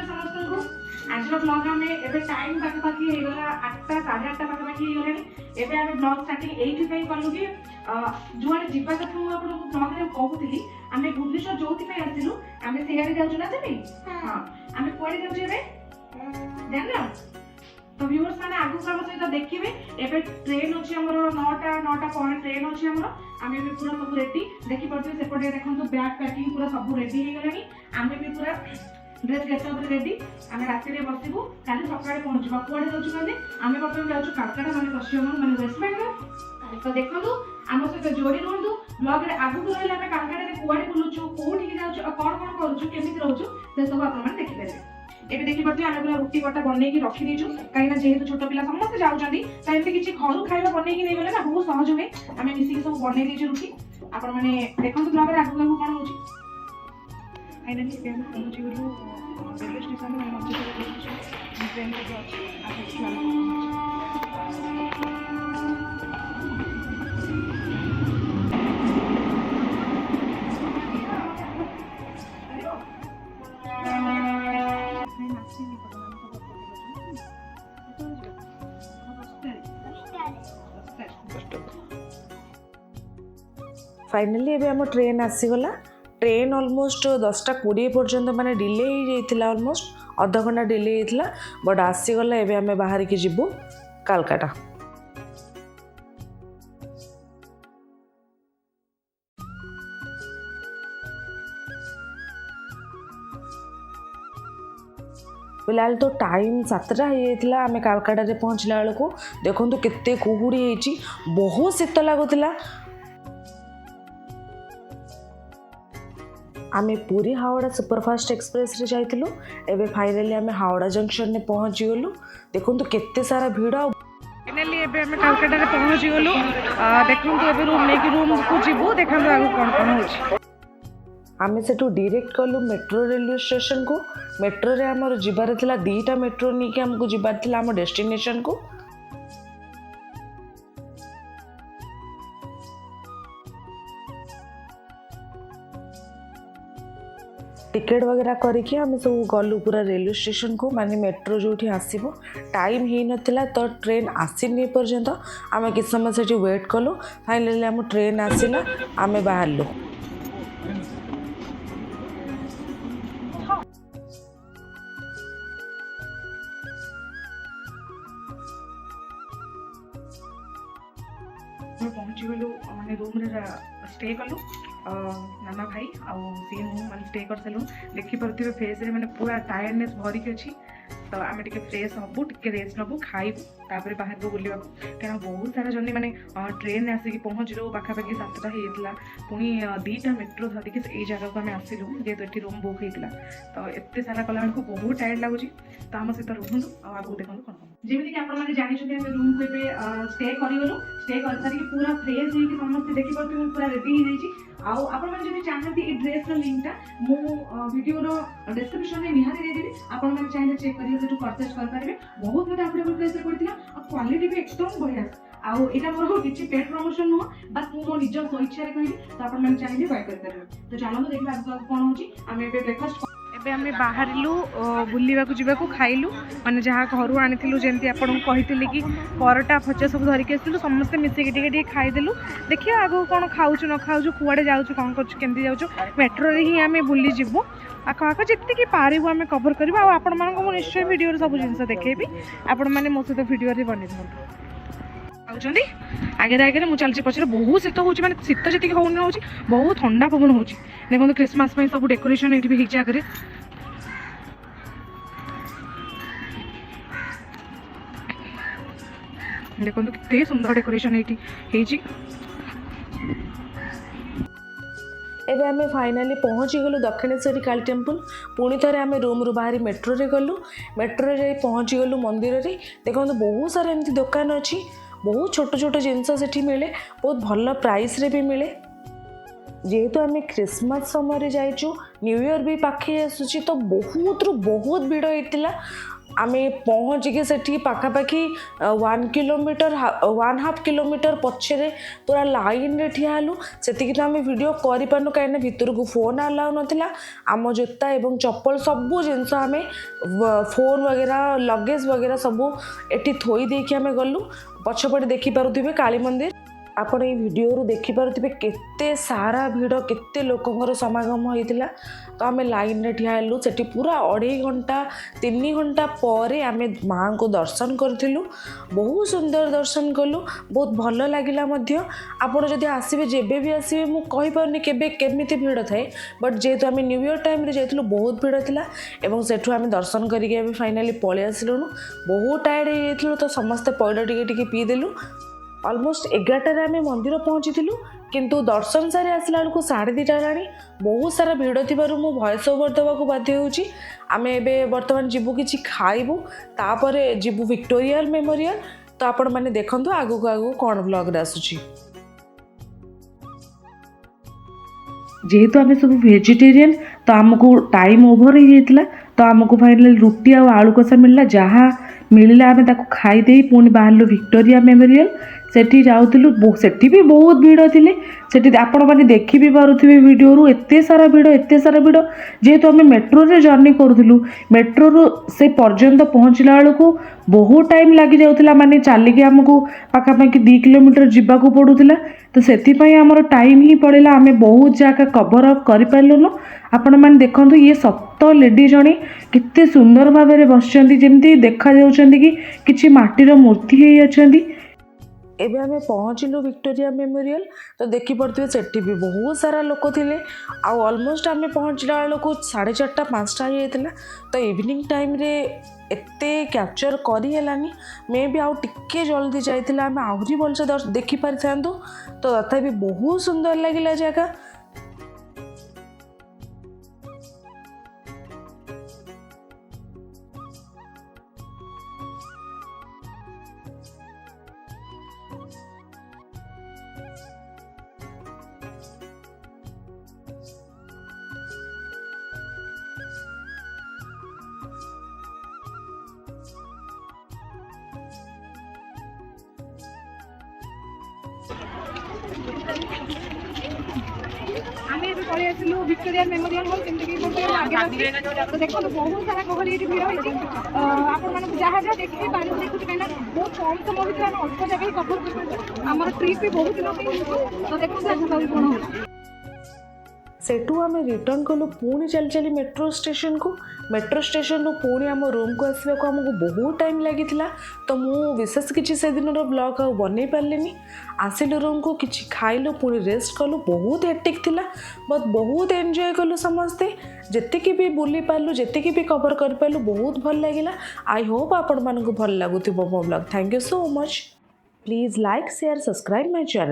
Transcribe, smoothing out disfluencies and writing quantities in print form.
समस्त को आज ब्लॉग आम एवं टाइम पाखापाखि होगा 8टा 8:30 पाखापाखि होगा एवं आम ब्लॉग स्टार्टिंग ये कलु कि जुआड़े जावा कथा मुझे आपको ब्लॉग में कहूली आम भुवनेश्वर जो आसलु आम सियाड़े जाऊँ ना तुम हाँ आम कौड़े जाऊे जान तो व्यूअर्स माने आगु काम सहित देखिबे एबे ट्रेन अछि हमर 9टा पॉइंट ट्रेन अछि हमर आमे भी पूरा सब रेडी देखि परते सेपटे देखंतु बैग पैकिंग पूरा सब रेडी हे गेलानी आमे भी पूरा ड्रेस गेटअप रेडी आमे राति रे बसिबु काली सकाळे पहुंचबा कोडे जाउछु माने आमे बर्तमान जाउछु कालकाटा माने पश्चिम माने वेस्ट बेंगल तो देखंतु आम सहित जोड़ी रहंतु ब्लॉग रे आगु रहले आमे कालकाटा रे कोडे बुलुछु कोठी के जाउछु कोन कोन करूछु केमिति रहउछु से सब आपन माने देखि पारे एबे देखि परते आमे पूरा रोटी बटा बनै की रखी दिछु काई ना जेहेतु छोट पिला समस्त जाउछंदी त एते किछि घरु खाइबा बनै की नै गले ना बहुत सहज होय आमे मिसी के सब बनै दिछु रोटी आपन माने देखंतु ब्लॉग रे आगु आगु कोन होउची फाइनली एबे हम पहुंची गेलु रेलवे स्टेशन में मध्य प्रदेश ट्रेन के अछि फाइनली एबे हम ट्रेन आसीगला ट्रेन ऑलमोस्ट 10:20 पर्यंत माने डिले हो जाइथिला ऑलमोस्ट आधा घंटा डिले होइथिला बट आसीगला एबे हम बाहर के जिबु कालकाटा फिलहाल तो टाइम 7टा होइथिला आमे कालकाटा रे पहुंचला बेलको देखंतु केते कुहुडी हेची बहुत शीत लागुथिला आमे पूरी हावड़ा सुपरफास्ट एक्सप्रेस रे जाइथिलु एबे फाइनली आमे हावड़ा जंक्शन ने पहुंची गलु देखंतु केते सारा भीड़ फाइनली एबे आमे कालकाटा रे पहुंची गलु देखंतु एबे रूम को जिबु देखंतु आगु कोन कोन होची आमे सेटू डायरेक्ट कलु मेट्रो रेलवे स्टेशन को मेट्रो रे हमर जिबार थिला 2टा मेट्रो नी के हमको जिबार थिला हम डेस्टिनेशन को टिकेट वगैरह करके आम सब गलु पूरा रेलवे स्टेशन को माने मेट्रो जो आसब टाइम ही नथिला तो ट्रेन आसीनी पर्यंत आम कि समय से वेट कलु फाइनली आम ट्रेन आसला आम बाहरलु पहुँची गलु माने रूम रे स्टे कलु नाना भाई सी मैंने स्टे कर सारू देखिपे फेस रे मैंने पूरा टायर्डनेस भरिक अच्छी तो आम टे फ्रेश हबू टे रेस्ट नबू खाइबू तापर बाहर को बुलवा क्या बहुत सारा जर्नी मैंने ट्रेन आसिक पहुँचलु पाखापाखि 7टा होता पुणी 2टा मेट्रो धरिक ये जगह को आम आसलु जेहेतु ये रूम बुक होता तो एत सारा कला बेलू बहुत टायर्ड लगुच तो आम सहित रुहतु आगू देखो कौन हम जमीक आपने जानते रूम को स्टे करगलु स्टे कर सारी पूरा फ्रेश होगी समस्त देखिपे पूरा रेडी हो जाइए आप चाहते ये ड्रेस लिंकटा मु वीडियो डिस्क्रिप्शन में निहाती देदेवी आपने चाहिए चेक करेंगे परचेज करेंगे बहुत बहुत अफोर्डेबल प्राइस पड़ता और क्वालिटी भी एकदम बढ़िया आउ यहाँ मोर किसी पेड प्रमोशन नुह बस मो निज स्वेच्छा कहली तो आपने चाहिए बाय करेंगे तो चलो देखा आगे कौन होम ब्रेकफास्ट एबे आमे बाहरिलु बुलिबा को जिबा को खाइलु माने जहाँ घर आनी जमी आपको कही कि परटा भजा सब धरिक आसलु समस्ते मिसिक टे खाईदेलु देखिए आगो कौन खाऊ न खाऊ कुआड़े जाऊँ कौन करमती जाऊँ मेट्रो रे ही आम बुली जीवु आख आख जी पारू आम कभर करवा आपण मानक निश्चय वीडियो सब जिन देखेबी आपण मैंने मो सहित वीडियो बन आगे आगे मुझे चलती पचर बहुत शीत हो शीत जी होनी हो बहुत ठंडा पवन हो देखो क्रिसमस सब डेकोरेशन ये भी आगे देखो कितने सुंदर डेकोरेशन ये एबे आमे फाइनली पहुँची गलु दक्षिणेश्वरी काली टेम्पल पुणी थे आम रूम रू बाहरी मेट्रो रे गलु मेट्रो रे जाई पहुँची गलु मंदिर रे देखो बहुत सारा एमती दुकान अच्छी बहुत छोट छोट जिनस सेठी मिले बहुत भल प्राइस रे भी मिले जेहेतु आम क्रिसमस समय जाइचु न्यू ईयर भी पाखे आसूची तो बहुत बहुत भिड़ होता आम पहुँचिकी से पाखापाखि 1 किलोमीटर 1.5 किलोमीटर पछरे पूरा लाइन रे ठिया हेलु से तो आम वीडियो कर पार्नु कहीं भितर को फोन अलाउ नाला आम जोता एवं चप्पल सबू जिनस आम फोन वगैरह लगेज वगैरह सबू एटी थोई देकी आम गलु पछपटे देखिपे काली मंदिर आपण ये वीडियो देखिपे केते सारा भिड़ केते लोकंर समागम होता तो आम लाइन रे ठिया हेलु सेठी पूरा 2.5 घंटा 3 घंटा पर आम माँ को दर्शन करूँ बहुत सुंदर दर्शन कलु बहुत भल लगिला आपड़ जदि आसबे जेबे भी आसबे मु कहि पारनी केबे केमिति भिड़ थाए बट जेहेतु आम न्यू ईयर टाइम रे जाइथिलु बहुत भिड़ थिला एवं सेठु आम दर्शन करके फाइनाली पळे आसिलुनु बहुत टायर्ड हो जाइथिलु तो समस्ते पैड टिके पी देलु ऑलमोस्ट 11टार आम मंदिर पहुँचीलु किंतु दर्शन सारी आसला बेलू 2:30 हेलाणी बहुत सारा भिड़ थी मु वॉइस ओवर देवाक बाध्य होची आम एबे बर्तमान जीवु किछि खाइबु तापर जीवु विक्टोरिया मेमोरियल तो आपण माने देखंतु आगु आगु कोन व्लॉग रे आसुची जेहेतु आम सब वेजिटेरियन तो आमको टाइम ओवर हो जाता तो आमको फाइनल रुटी आ आलू कषा मिलला जहाँ मिलला आम ताको खाईदे पुणी बाहर विक्टोरिया मेमोरियल सेठी जाऊँ सेठी भी बहुत भिड़ थिले सेठी आपण मैंने देखि भी पारुथिबे वीडियो रू एते सारा भिड़ जेहेतु आम मेट्रो रे जर्नी करूँ मेट्रो रू से पर्यंत पहुँचला बेलू बहुत टाइम लगी जाऊला माने चलिकी आमको पाखापाखि 2 किलोमीटर जावाक पड़ूला तो से आमर टाइम ही पड़ेगा आम बहुत जगह कवर अप कर पार्लुनु आपण मैंने देखो ये सप्त लेडी जड़े केते सुंदर भाव में बसचंती जमी देखा जाउछंती कि किछि माटीर मूर्ति ही अच्छी एबे आमे पहुँचलु विक्टोरिया मेमोरियल तो देखी पड़े सेठी भी बहुत सारा लोक थिले आ ऑलमोस्ट आमे पहुँचला बेलू 4:30-5टा हो जाता तो इवनिंग टाइम रे एते कैप्चर करी हेलानी मे भी आउ टिके जल्दी जाइतिला आमे आहुरी भलसे देखि पारि थांतु तो तथापि बहुत सुंदर लगिला जगह आम ए पलि आसलु विक्टोरिया मेमोरियल हॉल जमीक तो देखो बहुत सारा गहली ये भिड़ होती आपको जहाँ जहाँ देखिए बाहर देखुचे कहीं बहुत कम समय भितर आम अल्प जगह कभर कर आम ट्रिप भी बहुत दिन तो देखो आगे कौन हो सेठू आम रिटर्न कलु पुणी चली चली मेट्रो स्टेशन रू पुणी आम रूम को आसवा को आमको बहुत टाइम लगी तो मु विशेष किसी से दिन ब्लॉग आ बन पारे आसिलु रूम को किसी खाइलु पुणी रेस्ट कलु बहुत हेक्टिक थिला बट बहुत एंजॉय कलु समस्ते जेतिकी भी बुली पार्लु जेतिकी भी कवर कर पार्लु बहुत भल लगिला आई होप आपण मानकु भल लागुथिबो मो blog thank you so much please like share subscribe my channel.